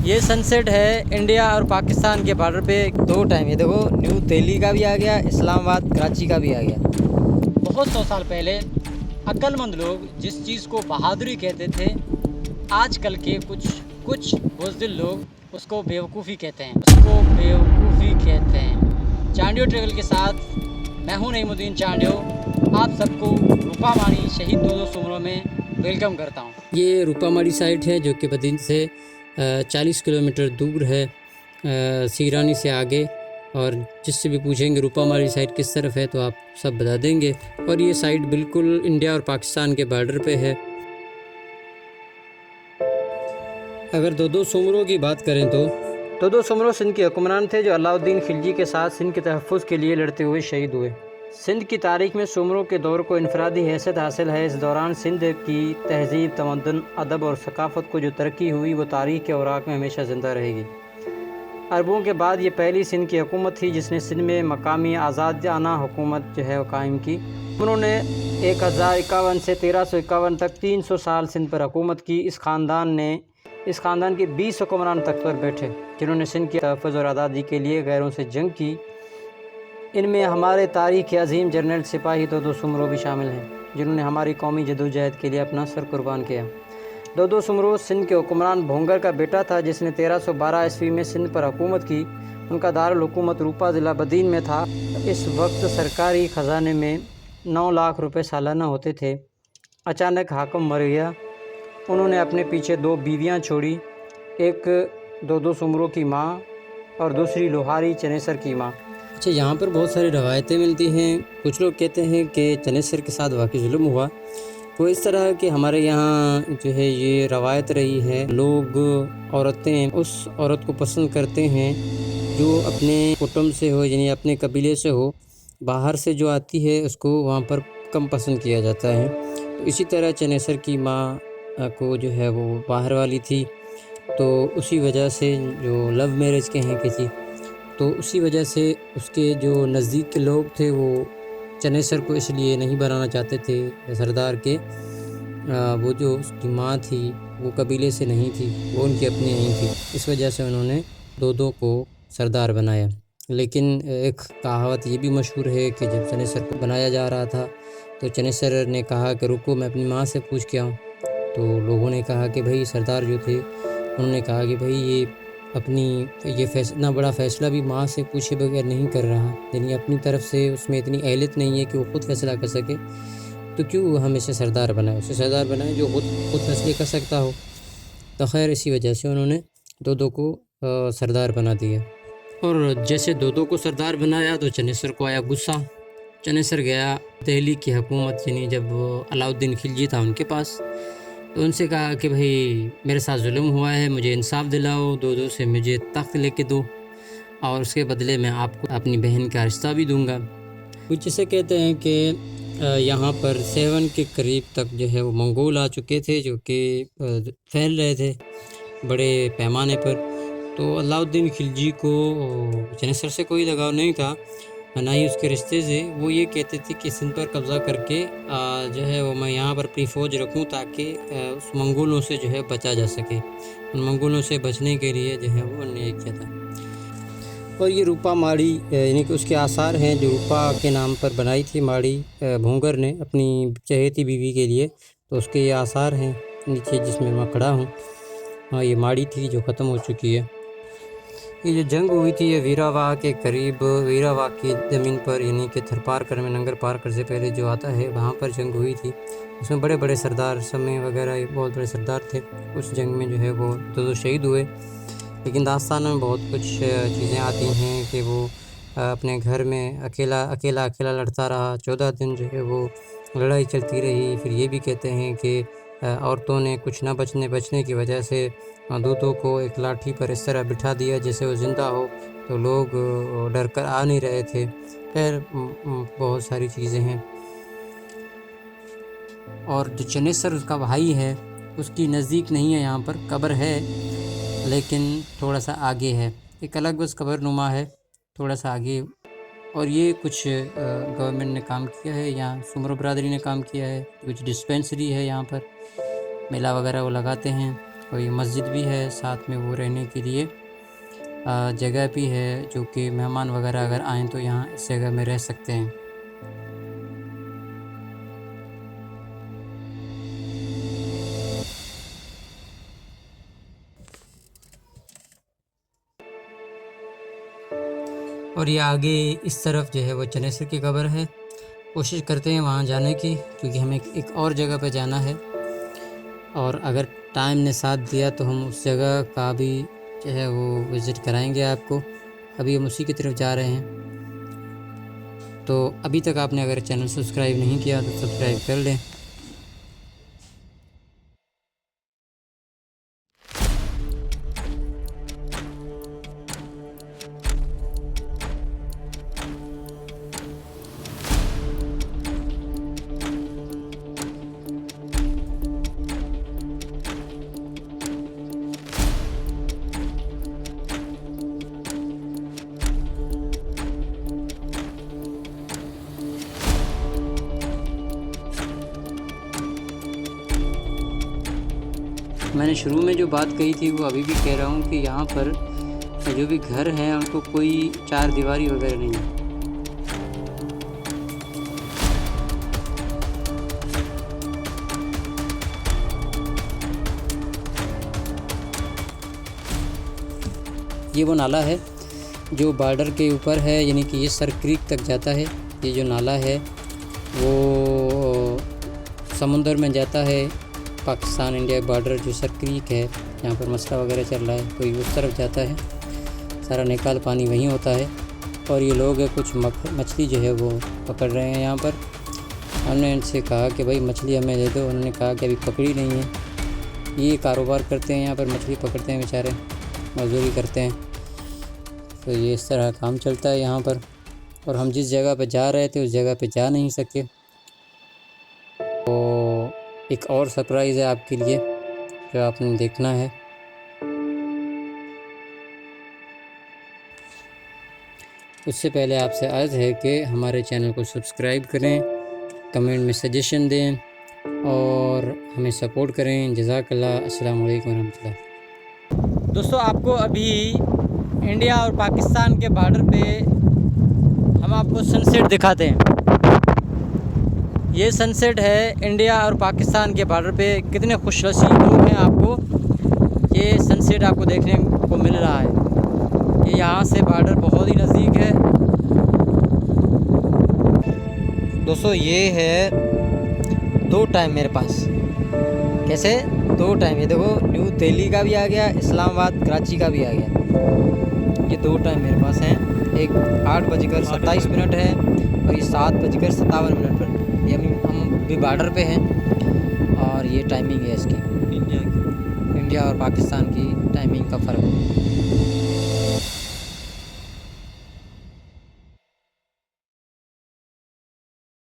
ये सनसेट है इंडिया और पाकिस्तान के बॉर्डर पे दो टाइम। ये देखो, न्यू दिल्ली का भी आ गया, इस्लामाबाद कराची का भी आ गया। बहुत 100 साल पहले अक्लमंद लोग जिस चीज़ को बहादुरी कहते थे, आजकल के कुछ बुज़दिल लोग उसको बेवकूफ़ी कहते हैं। चांडियो ट्रेवल के साथ मैं हूं नईमुद्दीन चांडियो। आप सबको रूपामाड़ी शहीद दो सुमरों में वेलकम करता हूं। ये रूपामाड़ी साइट है जो कि बदीन से 40 किलोमीटर दूर है, सीरानी से आगे। और जिससे भी पूछेंगे रूपामाड़ी साइट किस तरफ है तो आप सब बता देंगे। और ये साइट बिल्कुल इंडिया और पाकिस्तान के बॉर्डर पे है। अगर दो सुमरों की बात करें तो दो सुमरों सिंध के हुक्मरान थे जो अलाउद्दीन खिलजी के साथ सिंध के तहफ़्फ़ुज़ के लिए लड़ते हुए शहीद हुए। सिंध की तारीख में सुमरों के दौर को इनफरादी हैसियत हासिल है। इस दौरान सिंध की तहज़ीब, तमद्दुन, अदब और सकाफ़त को जो तरक्की हुई वो तारीख़ के औराक में हमेशा ज़िंदा रहेगी। अरबों के बाद ये पहली सिंध की हुकूमत थी जिसने सिंध में मकामी आज़ादाना हुकूमत जो है वो कायम की। उन्होंने 1051 से 1351 तक 300 साल सिंध पर हुकूमत की। इस ख़ानदान के 20 हुक्मरान तख्त पर बैठे जिन्होंने सिंध के तहफ़्फ़ुज़ और आज़ादी के लिए गैरों से जंग की। इनमें हमारे तारीख़ के अजीम जर्नल सिपाही दो सुमरो भी शामिल हैं जिन्होंने हमारी कौमी जदोजहद के लिए अपना सर कुर्बान किया। दो सुमरो सिंध के हुक्मरान भोंगर का बेटा था जिसने 1312 ईस्वी में सिंध पर हुकूमत की। उनका दारुल हुकूमत रूपा ज़िला बदीन में था। इस वक्त सरकारी ख़जाने में 9 लाख रुपए सालाना होते थे। अचानक हाकिम मर गया। उन्होंने अपने पीछे 2 बीवियाँ छोड़ी, एक दो सुमरों की माँ और दूसरी लोहारी चनेसर की माँ। अच्छा, यहाँ पर बहुत सारी रवायतें मिलती हैं। कुछ लोग कहते हैं कि चनेसर के साथ वाक़ई जुल्म हुआ। वो इस तरह कि हमारे यहाँ जो है ये रवायत रही है, लोग औरतें उस औरत को पसंद करते हैं जो अपने कुटुंब से हो, यानी अपने कबीले से हो। बाहर से जो आती है उसको वहाँ पर कम पसंद किया जाता है। तो इसी तरह चनेसर की माँ को जो है वो बाहर वाली थी, तो उसी वजह से जो लव मैरिज के हैं किसी, तो उसी वजह से उसके जो नज़दीक के लोग थे वो चनेसर को इसलिए नहीं बनाना चाहते थे सरदार के। वो जो उसकी माँ थी वो कबीले से नहीं थी, वो उनकी अपनी नहीं थी। इस वजह से उन्होंने दो को सरदार बनाया। लेकिन एक कहावत ये भी मशहूर है कि जब चनेसर को बनाया जा रहा था तो चनेसर ने कहा कि रुको मैं अपनी माँ से पूछ के आऊँ। तो लोगों ने कहा कि भाई, सरदार जो थे उन्होंने कहा कि भाई ये इतना बड़ा फ़ैसला भी माँ से पूछे बगैर नहीं कर रहा, यानी अपनी तरफ से उसमें इतनी अहलियत नहीं है कि वो ख़ुद फ़ैसला कर सके, तो क्यों हम इसे सरदार बनाएं। उसे सरदार बनाएं जो खुद फैसले कर सकता हो। तो खैर इसी वजह से उन्होंने दो को सरदार बना दिया। और जैसे दो को सरदार बनाया तो चनेसर को आया गुस्सा। चनेसर गया दिल्ली की हुकूमत, यानी जब अलाउद्दीन खिलजी था उनके पास, तो उनसे कहा कि भाई मेरे साथ जुल्म हुआ है, मुझे इंसाफ दिलाओ, दो से मुझे तख्त लेके दो और उसके बदले मैं आपको अपनी बहन का रिश्ता भी दूंगा। कुछ इसे कहते हैं कि यहाँ पर 7 के करीब तक जो है वो मंगोल आ चुके थे जो कि फैल रहे थे बड़े पैमाने पर। तो अलाउद्दीन खिलजी को चनेसर से कोई लगाव नहीं था, ना ही उसके रिश्ते से। वो ये कहते थे कि सिंध पर कब्ज़ा करके जो है वो मैं यहाँ पर अपनी फ़ौज रखूँ ताकि उस मंगोलों से जो है बचा जा सके। उन मंगोलों से बचने के लिए जो है वो उन्होंने किया था। और ये रूपा माड़ी यानी कि उसके आसार हैं जो रूपा के नाम पर बनाई थी माड़ी भोंगर ने अपनी चहेती बीवी के लिए, तो उसके ये आसार हैं नीचे जिसमें मैं खड़ा हूँ। हाँ, ये माड़ी थी जो ख़त्म हो चुकी है। ये जो जंग हुई थी ये वीरावाह के करीब, वीरावाह की ज़मीन पर, यानी कि थरपारकर में नंगर पारकर से पहले जो आता है वहाँ पर जंग हुई थी। उसमें बड़े बड़े सरदार समय वगैरह बहुत बड़े सरदार थे। उस जंग में जो है वो दो शहीद हुए। लेकिन दास्तान में बहुत कुछ चीज़ें आती हैं कि वो अपने घर में अकेला लड़ता रहा। 14 दिन जो है वो लड़ाई चलती रही। फिर ये भी कहते हैं कि औरतों ने कुछ न बचने की वजह से दूतों को एक लाठी पर इस तरह बिठा दिया जैसे वो ज़िंदा हो, तो लोग डर कर आ नहीं रहे थे। खैर बहुत सारी चीज़ें हैं। और जो चनेसर उसका भाई है उसकी नज़दीक नहीं है, यहाँ पर कब्र है लेकिन थोड़ा सा आगे है, एक अलग बस कब्र नुमा है थोड़ा सा आगे। और ये कुछ गवर्नमेंट ने काम किया है, यहाँ सुमरो बरादरी ने काम किया है। कुछ डिस्पेंसरी है यहाँ पर, मेला वगैरह वो लगाते हैं। और ये मस्जिद भी है, साथ में वो रहने के लिए जगह भी है, जो कि मेहमान वगैरह अगर आएँ तो यहाँ इस जगह में रह सकते हैं। और ये आगे इस तरफ जो है वो चनेसर की कब्र है। कोशिश करते हैं वहाँ जाने की, क्योंकि हमें एक और जगह पे जाना है, और अगर टाइम ने साथ दिया तो हम उस जगह का भी जो है वो विज़िट कराएंगे आपको। अभी हम उसी की तरफ जा रहे हैं। तो अभी तक आपने अगर चैनल सब्सक्राइब नहीं किया तो सब्सक्राइब कर लें। मैंने शुरू में जो बात कही थी वो अभी भी कह रहा हूँ कि यहाँ पर जो भी घर हैं उनको कोई चार दीवारी वगैरह नहीं है। ये वो नाला है जो बॉर्डर के ऊपर है, यानी कि ये सर क्रीक तक जाता है। ये जो नाला है वो समुंदर में जाता है। पाकिस्तान इंडिया बॉर्डर जो सर क्रीक है, यहाँ पर मसला वगैरह चल रहा है, तो ये उस तरफ जाता है। सारा निकाल पानी वहीं होता है। और ये लोग कुछ मछली जो है वो पकड़ रहे हैं यहाँ पर। हमने इनसे कहा कि भाई मछली हमें दे दो, उन्होंने कहा कि अभी पकड़ी नहीं है। ये कारोबार करते हैं यहाँ पर, मछली पकड़ते हैं बेचारे, मजदूरी करते हैं। तो ये इस तरह काम चलता है यहाँ पर। और हम जिस जगह पे जा रहे थे उस जगह पे जा नहीं सके। तो एक और सरप्राइज़ है आपके लिए जो आपने देखना है। उससे पहले आपसे अर्ज़ है कि हमारे चैनल को सब्सक्राइब करें, कमेंट में सजेशन दें और हमें सपोर्ट करें। जज़ाकल्लाह। अस्सलाम वालेकुम रहमतुल्लाह। दोस्तों, आपको अभी इंडिया और पाकिस्तान के बॉर्डर पे हम आपको सनसेट दिखाते हैं। ये सनसेट है इंडिया और पाकिस्तान के बॉर्डर पे। कितने खुशनसीब लोग हैं, आपको ये सनसेट आपको देखने को मिल रहा है। ये यहाँ से बॉर्डर बहुत ही नज़दीक है। दोस्तों, ये है 2 टाइम मेरे पास। कैसे 2 टाइम? ये देखो, न्यू दिल्ली का भी आ गया, इस्लामाबाद कराची का भी आ गया। ये 2 टाइम मेरे पास हैं। एक 8:27 है और ये 7:57 पर। ये हम भी बॉर्डर पे हैं और ये टाइमिंग है इसकी, इंडिया और पाकिस्तान की टाइमिंग।